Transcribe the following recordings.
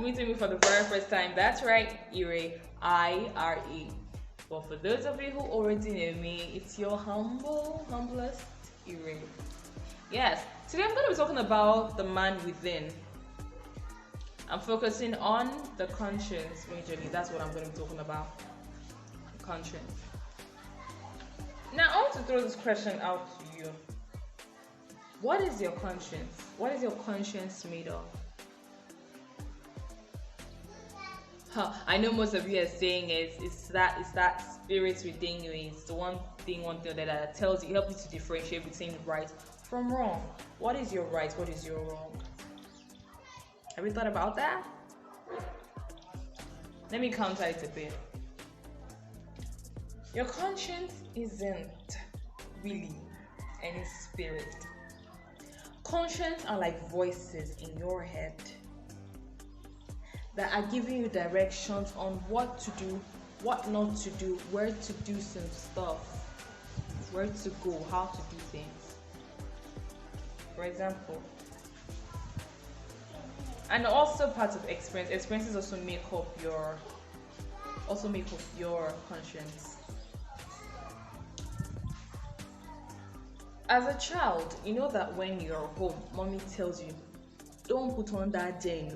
meeting me for the very first time, that's right, Ire, I-R-E. But for those of you who already know me, it's your humblest Ire. Yes, today I'm going to be talking about the man within. I'm focusing on the conscience majorly. That's what I'm going to be talking about. The conscience. Now, I want to throw this question out to you. What is your conscience? What is your conscience made of? I know most of you are saying it's that spirit within you. It's the one thing that tells you, helps you to differentiate between right from wrong. What is your right? What is your wrong? Have you thought about that? Let me counter it a bit. Your conscience isn't really any spirit. Conscience are like voices in your head that are giving you directions on what to do, what not to do, where to do some stuff, where to go, how to do things. For example, and also part of experience. Experiences also make up your conscience. As a child, you know that when you're home, mommy tells you, don't put on that gen,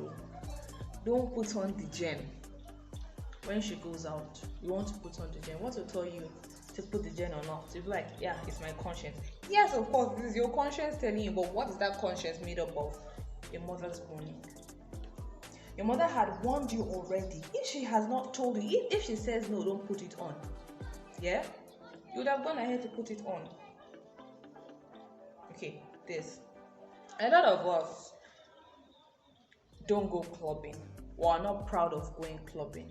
don't put on the gen. When she goes out, you want to put on the gen. What will tell you to put the gen or not? You'll be like, yeah, it's my conscience. Yes, of course, this is your conscience telling you, but what is that conscience made up of? Your mother's warning. Your mother had warned you already. If she has not told you, if she says no, don't put it on, yeah, you would have gone ahead to put it on. Okay, this. A lot of us don't go clubbing or are not proud of going clubbing.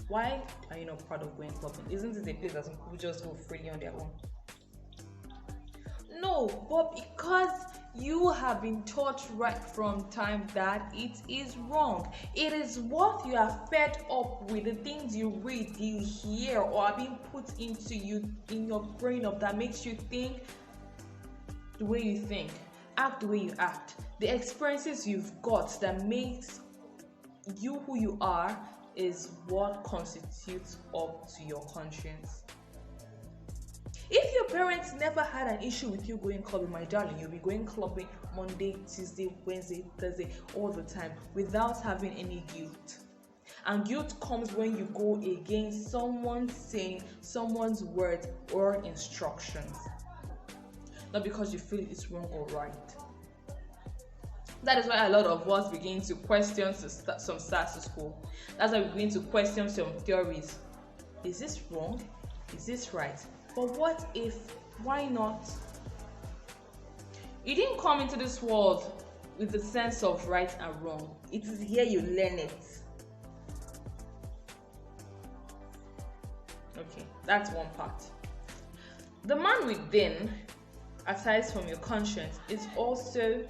Why are you not proud of going clubbing? Isn't it a place that some people just go freely on their own? No, but because you have been taught right from time that it is wrong. It is what you are fed up with, the things you read, you hear, or are being put into you in your brain of that makes you think the way you think, act the way you act. The experiences you've got that makes you who you are is what constitutes up to your conscience. If your parents never had an issue with you going clubbing, my darling, you'll be going clubbing Monday, Tuesday, Wednesday, Thursday, all the time without having any guilt. And guilt comes when you go against someone saying someone's words or instructions. Not because you feel it's wrong or right. That is why a lot of us begin to question some starts to school. That's why we begin to question some theories. Is this wrong? Is this right? But what if? Why not? You didn't come into this world with the sense of right and wrong. It is here you learn it. Okay, that's one part. The man within, aside from your conscience, is also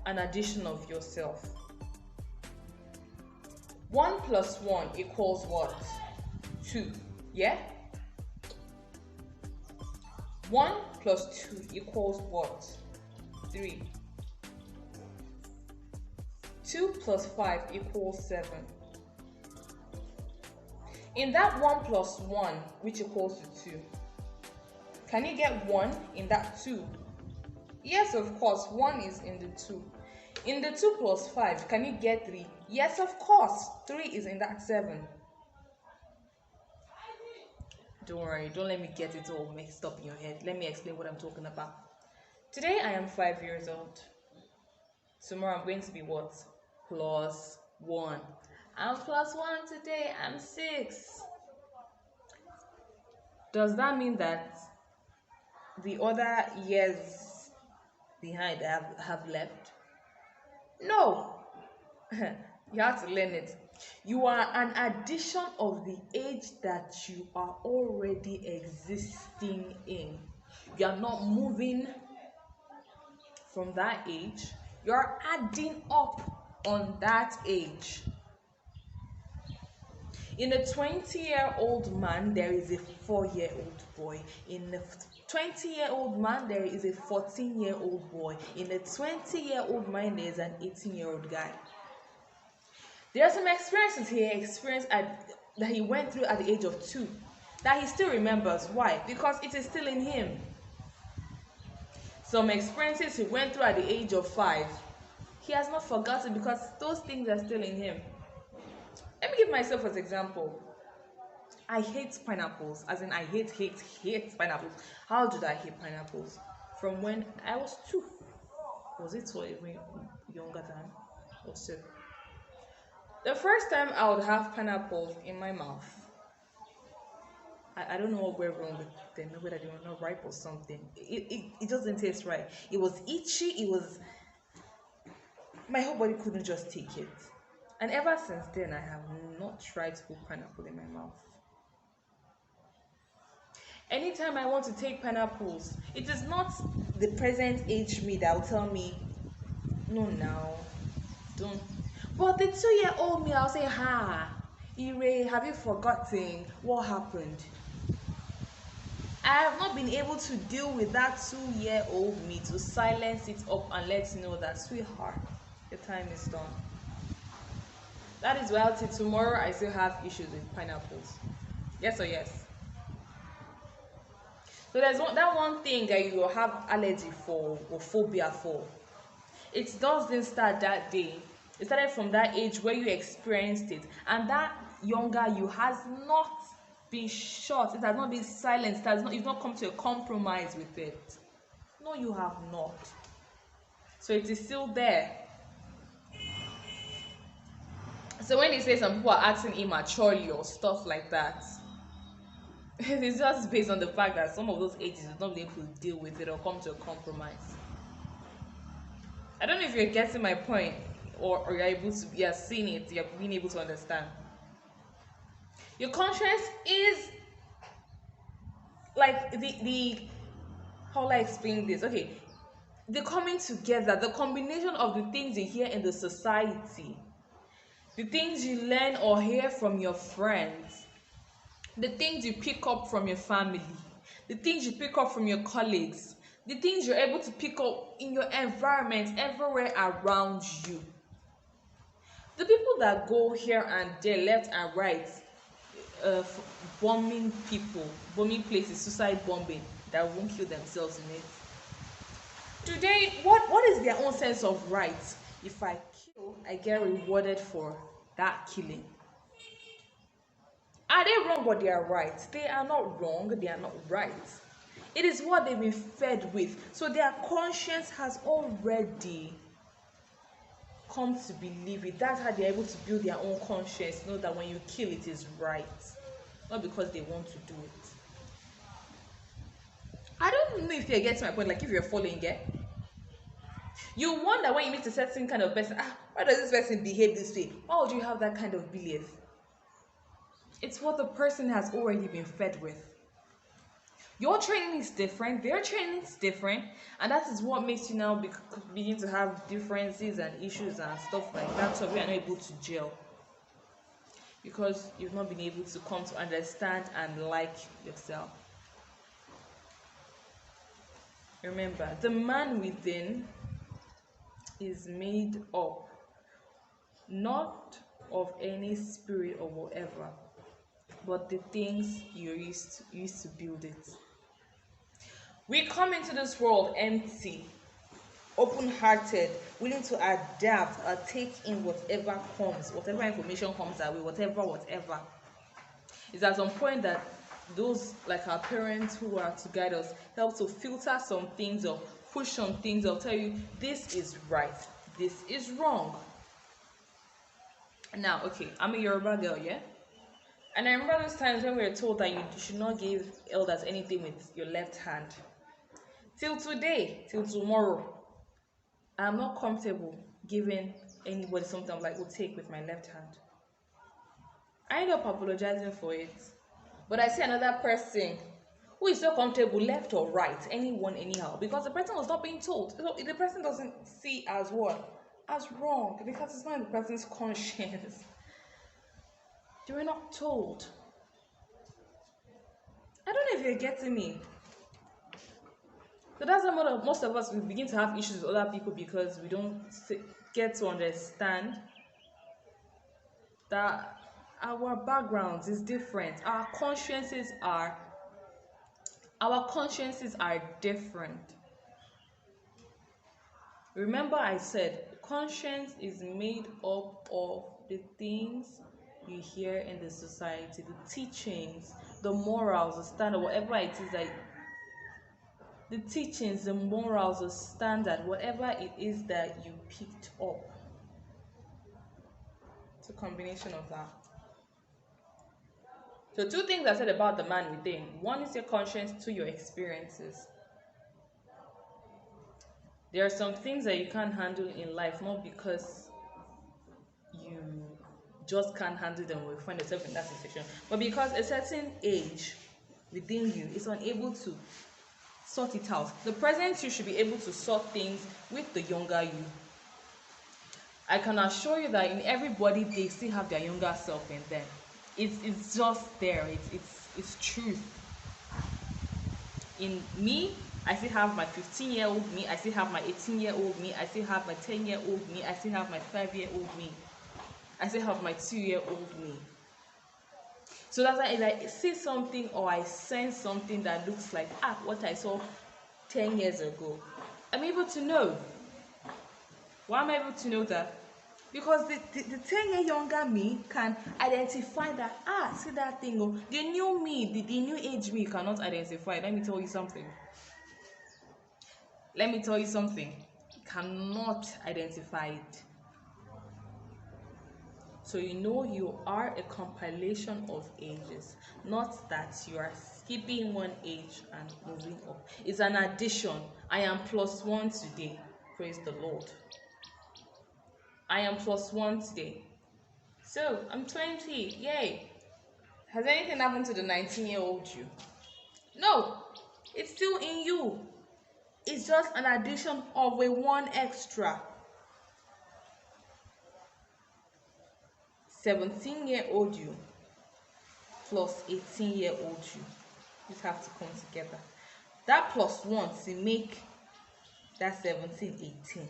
an addition of yourself. 1 + 1 equals what? 2. Yeah? 1 + 2 equals what? 3. 2 + 5 equals 7. In that 1 + 1, which equals to 2, can you get 1 in that 2? Yes, of course, 1 is in the 2. In the 2 + 5, can you get 3? Yes, of course, 3 is in that 7. Don't worry, don't let me get it all mixed up in your head. Let me explain what I'm talking about. Today, I am 5 years old. Tomorrow, I'm going to be what? +1. I'm +1 today, I'm 6. Does that mean that the other years behind have left? No. You have to learn it. You are an addition of the age that you are already existing in. You are not moving from that age. You are adding up on that age. In a 20-year-old man, there is a 4-year-old boy. In a 20-year-old man, there is a 14-year-old boy. In a 20-year-old man, there is an 18-year-old guy. There are some experiences he experienced that he went through at the age of 2 that he still remembers. Why? Because it is still in him. Some experiences he went through at the age of 5, he has not forgotten because those things are still in him. Let me give myself as example. I hate pineapples, as in I hate pineapples. How did I hate pineapples? From when I was 2. Was it so even younger time? Or so? The first time I would have pineapple in my mouth, I don't know what went wrong with them, maybe they were not ripe or something. It doesn't taste right. It was itchy, my whole body couldn't just take it. And ever since then, I have not tried to put pineapple in my mouth. Anytime I want to take pineapples, it is not the present age me that will tell me, no, now, don't. But the 2-year-old me, I'll say, Ire, have you forgotten what happened? I have not been able to deal with that 2-year-old me to silence it up and let you know that, sweetheart, your time is done. That is why till tomorrow I still have issues with pineapples. Yes or yes? So there's that one thing that you have allergy for or phobia for. It doesn't start that day. It started from that age where you experienced it, and that younger you has not been shot. It has not been silenced. You've not come to a compromise with it. No, you have not. So it is still there. So when he says some people are acting immaturely or stuff like that, it's just based on the fact that some of those ages have not been able to deal with it or come to a compromise. I don't know if you're getting my point, or you're able to, you're seeing it, you're being able to understand. Your conscience is like the how will I explain this? Okay, the coming together, the combination of the things you hear in the society, the things you learn or hear from your friends, the things you pick up from your family, the things you pick up from your colleagues, the things you're able to pick up in your environment, everywhere around you. The people that go here and there, left and right, bombing people, bombing places, suicide bombing, that won't kill themselves in it. Today, what is their own sense of right? If I kill, I get rewarded for that killing. Are they wrong or they are right? They are not wrong, they are not right. It is what they've been fed with. So their conscience has already come to believe it. That's how they're able to build their own conscience, know that when you kill, it is right. Not because they want to do it. I don't know if you're getting my point, like if you're following it. You wonder when you meet a certain kind of person, why does this person behave this way? Why would you have that kind of belief? It's what the person has already been fed with. Your training is different, their training is different, and that is what makes you now begin to have differences and issues and stuff like that, so we are not able to gel. Because you've not been able to come to understand and like yourself. Remember, the man within is made up not of any spirit or whatever, but the things you used to build it. We come into this world empty, open-hearted, willing to adapt or take in whatever comes, whatever information comes our way, whatever. It's at some point that those, like our parents who are to guide us, help to filter some things or push some things or tell you this is right, this is wrong. Now, okay, I'm a Yoruba girl, yeah? And I remember those times when we were told that you should not give elders anything with your left hand. Till today, till tomorrow, I'm not comfortable giving anybody something I'm like, will take with my left hand. I end up apologizing for it. But I see another person who is so comfortable, left or right, anyone, anyhow, because the person was not being told. So the person doesn't see as what? As wrong, because it's not in the person's conscience. They were not told. I don't know if you're getting me. So that's why most of us, we begin to have issues with other people because we don't get to understand that our backgrounds is different. Our consciences are different. Remember I said conscience is made up of the things you hear in the society, the teachings, the morals, the standard, whatever it is that the teachings, the morals, the standard, whatever it is that you picked up. It's a combination of that. So two things I said about the man within. One is your conscience, two, your experiences. There are some things that you can't handle in life, not because you just can't handle them or you find yourself in that situation, but because a certain age within you is unable to sort it out. The present you should be able to sort things with the younger you. I can assure you that in everybody they still have their younger self in them. It's just there. It's truth. In me, I still have my 15-year-old me, I still have my 18-year-old me, I still have my 10-year-old me, I still have my 5-year-old me, I still have my 2-year-old me. So that's why if I see something or I sense something that looks like what I saw 10 years ago, I'm able to know. Why am I able to know that? Because the 10-year younger me can identify that, see that thing, the new me, the new age me cannot identify. Let me tell you something. Cannot identify it. So you are a compilation of ages, not that you are skipping one age and moving up. It's an addition. I am +1 today. Praise the Lord. I am +1 today. So I'm 20. Yay. Has anything happened to the 19-year-old you? No. It's still in you. It's just an addition of a one extra. 17-year-old you plus 18-year-old you. These have to come together. That +1 to make that 17, 18.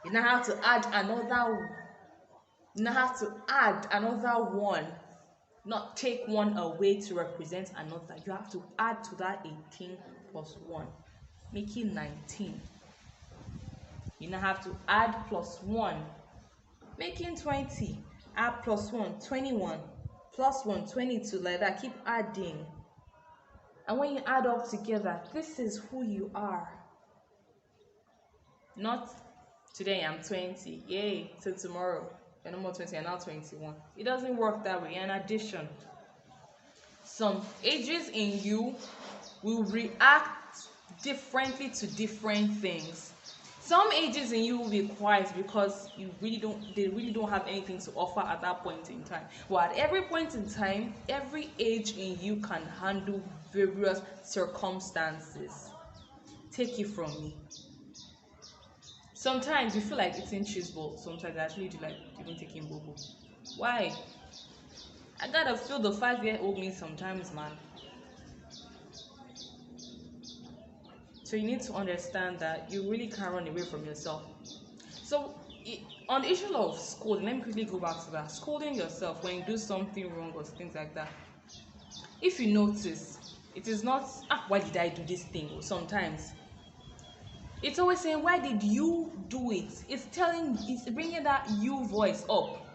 You now have to add another one. Not take one away to represent another. You have to add to that 18 plus 1, making 19. You now have to add +1, making 20. Add +1, 21. +1, 22. Like that. Keep adding. And when you add up together, this is who you are. Not today I'm 20. Yay. Till tomorrow. You're no more 20, you're now 21. It doesn't work that way. In addition, some ages in you will react differently to different things. Some ages in you will be quiet because they really don't have anything to offer at that point in time. But at every point in time, every age in you can handle various circumstances. Take it from me. Sometimes you feel like eating cheese ball. Sometimes I actually do like even taking bobo. Why? I gotta feel the 5-year-old me sometimes, man. So you need to understand that you really can't run away from yourself. So on the issue of scolding, let me quickly go back to that. Scolding yourself when you do something wrong or things like that. If you notice, it is not, why did I do this thing? Sometimes it's always saying, why did you do it? It's bringing that you voice up.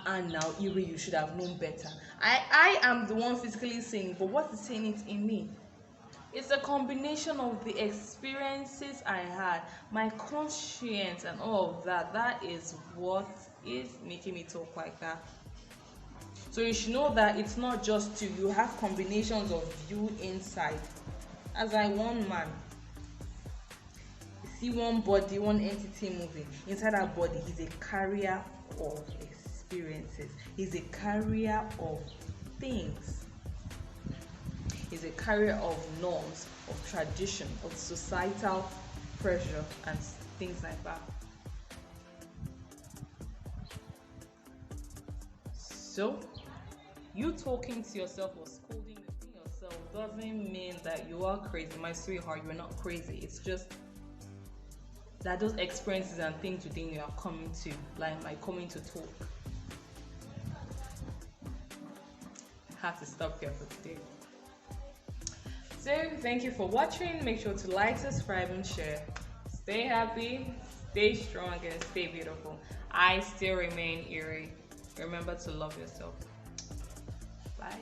Now, Iri, you should have known better. I am the one physically saying, but what is saying it in me? It's a combination of the experiences I had, my conscience and all of that. That is what is making me talk like that. So you should know that it's not just you. You have combinations of you inside. As one man. See one body, one entity moving. Inside that body, he's a carrier of experiences. He's a carrier of things. He's a carrier of norms, of tradition, of societal pressure, and things like that. So, you talking to yourself or scolding yourself doesn't mean that you are crazy. My sweetheart, you're not crazy. It's just that those experiences and things within you are coming to, like coming to talk. have to stop here for today. So thank you for watching. Make sure to like, subscribe, and share. Stay happy, stay strong, and stay beautiful. I still remain Eerie. Remember to love yourself. Bye.